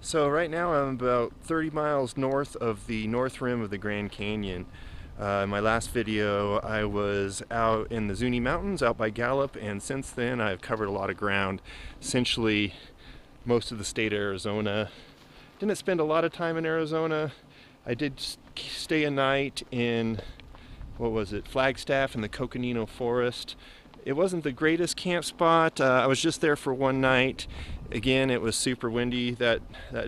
So right now I'm about 30 miles north of the north rim of the Grand Canyon. In my last video I was out in the Zuni Mountains out by Gallup, and since then I've covered a lot of ground, essentially most of the state of Arizona. Didn't spend a lot of time in Arizona. I did stay a night in, what was it, Flagstaff in the Coconino Forest. It wasn't the greatest camp spot. I was just there for one night. Again, it was super windy that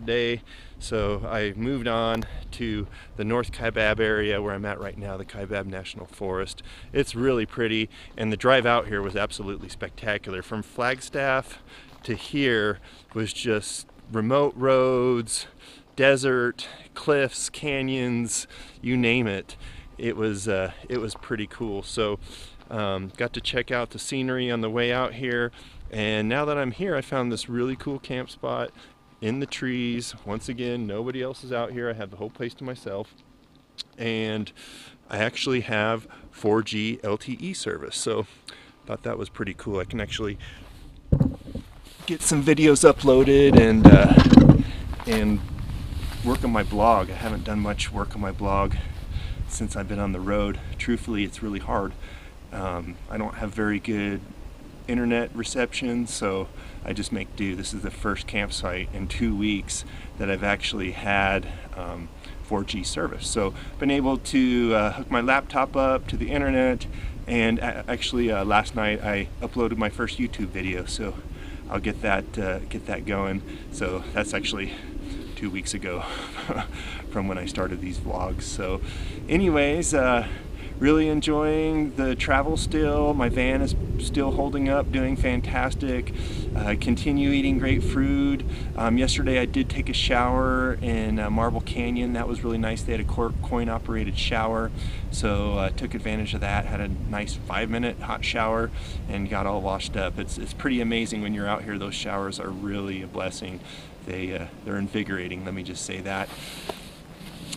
day, so I moved on to the North Kaibab area where I'm at right now, the Kaibab National Forest. It's really pretty, and the drive out here was absolutely spectacular. From Flagstaff to here was just remote roads, desert, cliffs, canyons, you name it. It was pretty cool. So got to check out the scenery on the way out here, and now that I'm here I found this really cool camp spot in the trees. Once again, nobody else is out here. I have the whole place to myself, and I actually have 4G LTE service, so thought that was pretty cool. I can actually get some videos uploaded and work on my blog. I haven't done much work on my blog since I've been on the road. Truthfully, it's really hard. I don't have very good internet reception, so I just make do. This is the first campsite in 2 weeks that I've actually had 4G service. So been able to hook my laptop up to the internet, and actually last night I uploaded my first YouTube video, so I'll get that going. So that's actually 2 weeks ago from when I started these vlogs. So anyways, really enjoying the travel still. My van is still holding up, doing fantastic. Continue eating great food. Yesterday I did take a shower in Marble Canyon. That was really nice. They had a coin operated shower, so I took advantage of that. Had a nice 5-minute hot shower and got all washed up. It's pretty amazing when you're out here. Those showers are really a blessing. They're invigorating, let me just say that.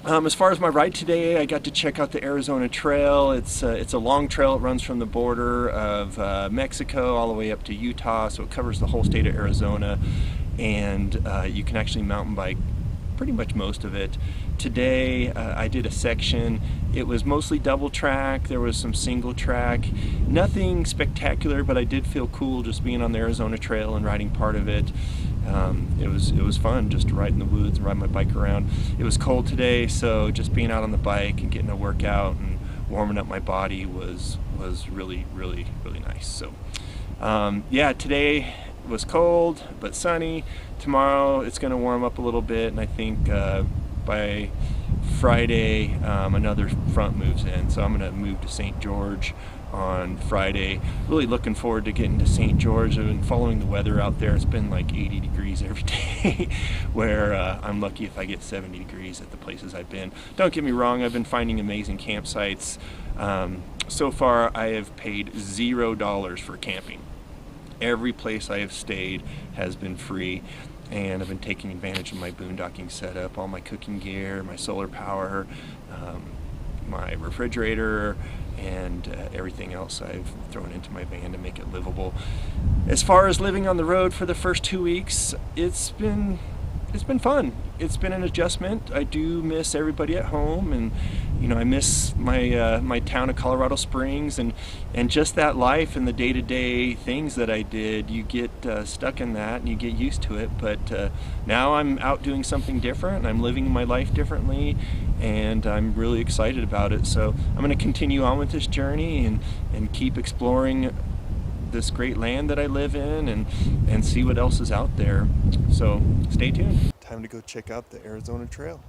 As far as my ride today, I got to check out the Arizona Trail. It's a long trail. It runs from the border of Mexico all the way up to Utah, so it covers the whole state of Arizona, and you can actually mountain bike pretty much most of it. Today I did a section. It was mostly double track. There was some single track. Nothing spectacular, but I did feel cool just being on the Arizona Trail and riding part of it. It was fun just to ride in the woods and ride my bike around. It was cold today, so just being out on the bike and getting a workout and warming up my body was really nice. So yeah, today was cold but sunny. Tomorrow it's going to warm up a little bit, and I think by Friday another front moves in, so I'm going to move to St. George on Friday. Really looking forward to getting to St. George. I've been following the weather out there. It's been like 80 degrees every day, where I'm lucky if I get 70 degrees at the places I've been. Don't get me wrong, I've been finding amazing campsites. So far I have paid $0 for camping. Every place I have stayed has been free, and I've been taking advantage of my boondocking setup, all my cooking gear, my solar power, my refrigerator, and everything else I've thrown into my van to make it livable. As far as living on the road for the first 2 weeks, it's been fun. It's been an adjustment. I do miss everybody at home, and I miss my my town of Colorado Springs, and just that life and the day-to-day things that I did. You get stuck in that and you get used to it, but now I'm out doing something different. I'm living my life differently, and I'm really excited about it. So I'm going to continue on with this journey and keep exploring this great land that I live in, and see what else is out there. So stay tuned. Time to go check out the Arizona Trail.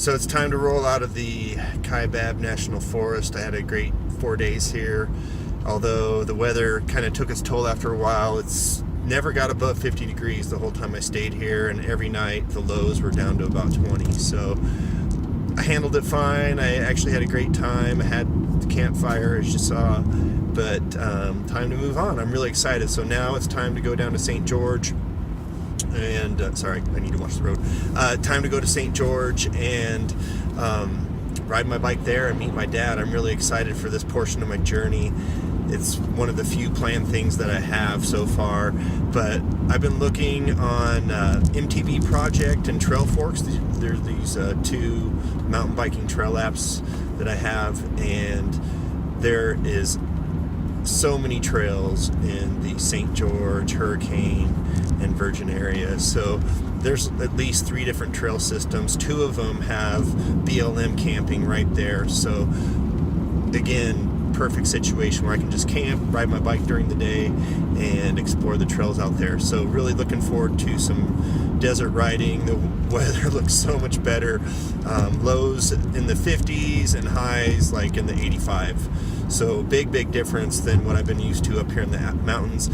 So it's time to roll out of the Kaibab National Forest. I had a great 4 days here, although the weather kind of took its toll after a while. It's never got above 50 degrees the whole time I stayed here, and every night the lows were down to about 20. So I handled it fine. I actually had a great time. I had the campfire, as you saw, but time to move on. I'm really excited. So now it's time to go down to St. George and sorry, I need to watch the road. Time to go to St. George and ride my bike there and meet my dad. I'm really excited for this portion of my journey. It's one of the few planned things that I have so far, but I've been looking on MTB Project and Trail Forks. There's these two mountain biking trail apps that I have, and there is so many trails in the St. George, Hurricane, and Virgin area. So there's at least 3 different trail systems. 2 of them have BLM camping right there. So again, perfect situation where I can just camp, ride my bike during the day, and explore the trails out there. So really looking forward to some desert riding. The weather looks so much better. Lows in the 50s and highs like in the 85. So big difference than what I've been used to up here in the mountains.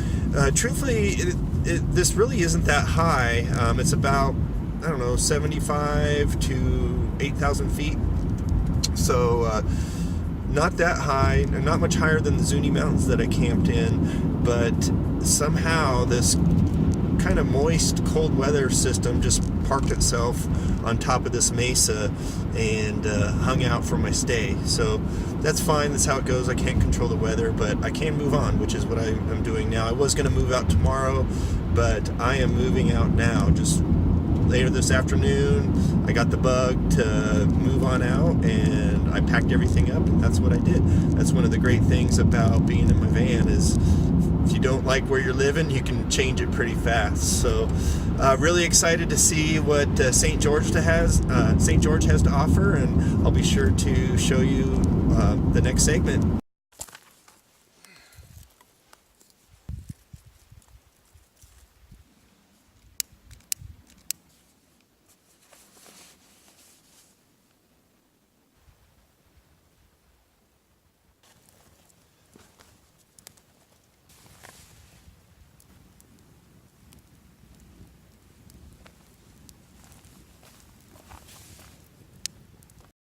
Truthfully, this really isn't that high. It's about, I don't know, 75 to 8,000 feet. So not that high, not much higher than the Zuni Mountains that I camped in, but somehow this kind of moist, cold weather system just parked itself on top of this mesa and hung out for my stay. So that's fine, that's how it goes. I can't control the weather, but I can move on, which is what I'm doing now. I was going to move out tomorrow, but I am moving out now. Just later this afternoon, I got the bug to move on out, and I packed everything up, and that's what I did. That's one of the great things about being in my van is if you don't like where you're living, you can change it pretty fast. So really excited to see what St. George has to offer, and I'll be sure to show you the next segment.